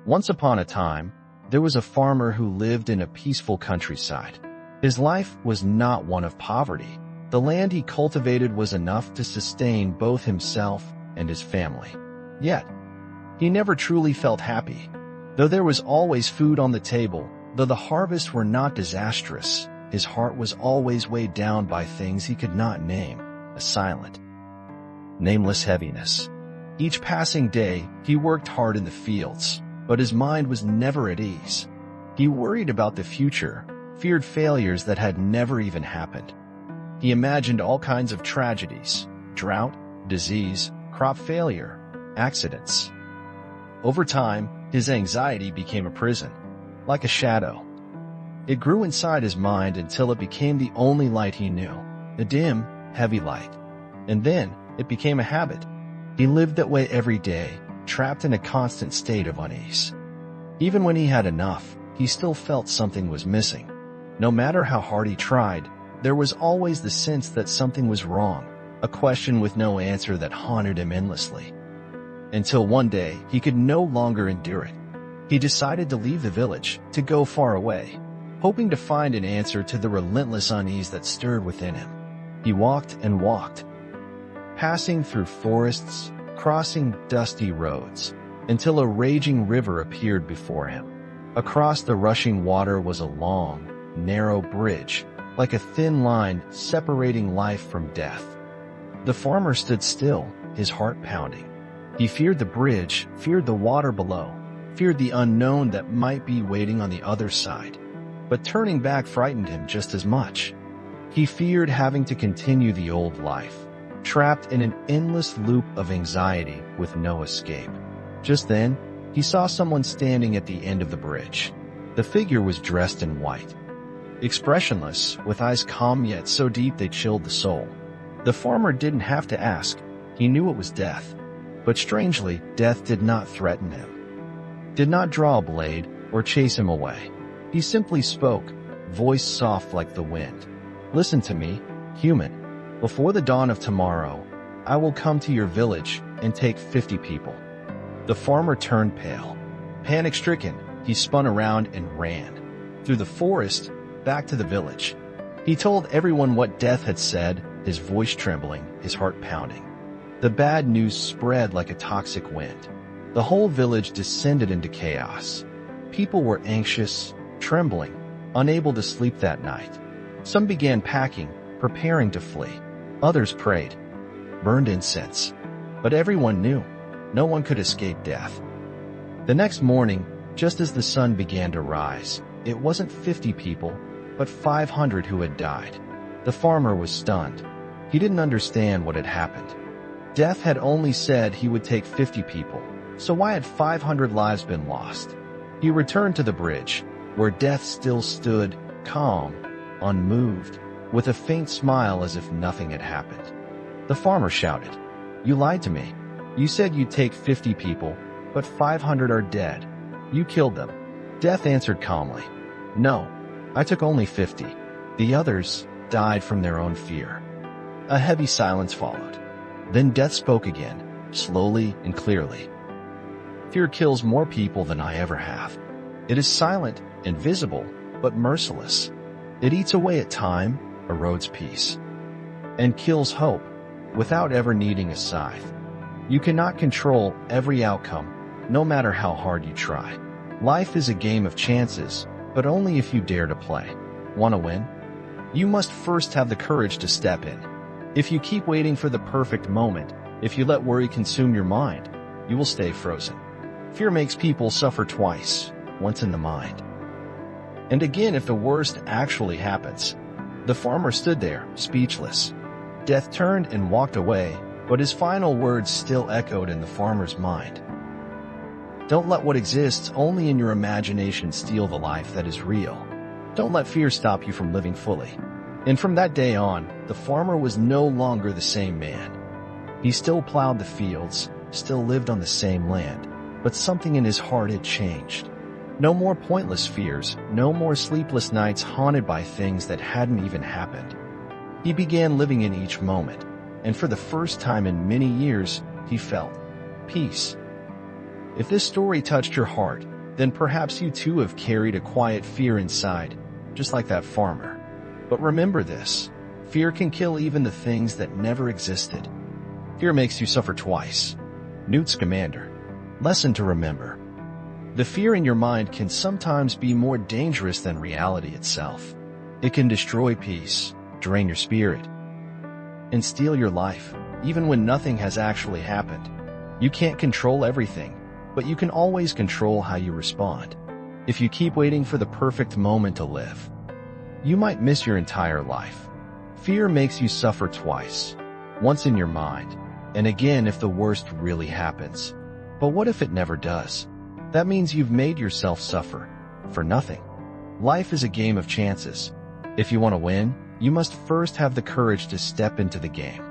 Once upon a time, there was a farmer who lived in a peaceful countryside. His life was not one of poverty. The land he cultivated was enough to sustain both himself and his family. Yet, he never truly felt happy. Though there was always food on the table, though the harvests were not disastrous, his heart was always weighed down by things he could not name, a silent, nameless heaviness. Each passing day, he worked hard in the fields, but his mind was never at ease. He worried about the future, feared failures that had never even happened. He imagined all kinds of tragedies: drought, disease, crop failure, accidents. Over time, his anxiety became a prison, like a shadow. It grew inside his mind until it became the only light he knew, a dim, heavy light. And then, it became a habit. He lived that way every day, trapped in a constant state of unease. Even when he had enough, he still felt something was missing. No matter how hard he tried, there was always the sense that something was wrong, a question with no answer that haunted him endlessly. Until one day, he could no longer endure it. He decided to leave the village, to go far away, hoping to find an answer to the relentless unease that stirred within him. He walked and walked, passing through forests, crossing dusty roads, until a raging river appeared before him. Across the rushing water was a long, narrow bridge, like a thin line separating life from death. The farmer stood still, his heart pounding. He feared the bridge, feared the water below, feared the unknown that might be waiting on the other side. But turning back frightened him just as much. He feared having to continue the old life, trapped in an endless loop of anxiety with no escape. Just then, he saw someone standing at the end of the bridge. The figure was dressed in white, expressionless, with eyes calm yet so deep they chilled the soul. The farmer didn't have to ask. He knew it was death. But strangely, death did not threaten him, did not draw a blade or chase him away. He simply spoke, voice soft like the wind. "Listen to me, human. Before the dawn of tomorrow, I will come to your village and take 50 people." The farmer turned pale. Panic-stricken, he spun around and ran. Through the forest, back to the village. He told everyone what death had said, his voice trembling, his heart pounding. The bad news spread like a toxic wind. The whole village descended into chaos. People were anxious, trembling, unable to sleep that night. Some began packing, preparing to flee. Others prayed, burned incense. But everyone knew, no one could escape death. The next morning, just as the sun began to rise, it wasn't 50 people, but 500 who had died. The farmer was stunned. He didn't understand what had happened. Death had only said he would take 50 people, so why had 500 lives been lost? He returned to the bridge, where death still stood, calm, unmoved, with a faint smile as if nothing had happened. The farmer shouted, "You lied to me. You said you'd take 50 people, but 500 are dead. You killed them." Death answered calmly, "No, I took only 50. The others died from their own fear." A heavy silence followed. Then death spoke again, slowly and clearly. "Fear kills more people than I ever have. It is silent, invisible, but merciless. It eats away at time, erodes peace, and kills hope without ever needing a scythe. You cannot control every outcome, no matter how hard you try. Life is a game of chances, but only if you dare to play. Want to win? You must first have the courage to step in. If you keep waiting for the perfect moment, if you let worry consume your mind, you will stay frozen. Fear makes people suffer twice, once in the mind, and again if the worst actually happens." The farmer stood there, speechless. Death turned and walked away, but his final words still echoed in the farmer's mind. Don't let what exists only in your imagination steal the life that is real. Don't let fear stop you from living fully. And from that day on, the farmer was no longer the same man. He still plowed the fields, still lived on the same land, but something in his heart had changed. No more pointless fears, no more sleepless nights haunted by things that hadn't even happened. He began living in each moment, and for the first time in many years, he felt peace. If this story touched your heart, then perhaps you too have carried a quiet fear inside, just like that farmer. But remember this, fear can kill even the things that never existed. Fear makes you suffer twice. Newt Scamander. Lesson to remember. The fear in your mind can sometimes be more dangerous than reality itself. It can destroy peace, drain your spirit, and steal your life, even when nothing has actually happened. You can't control everything, but you can always control how you respond. If you keep waiting for the perfect moment to live, you might miss your entire life. Fear makes you suffer twice, once in your mind, and again if the worst really happens. But what if it never does? That means you've made yourself suffer for nothing. Life is a game of chances. If you want to win, you must first have the courage to step into the game.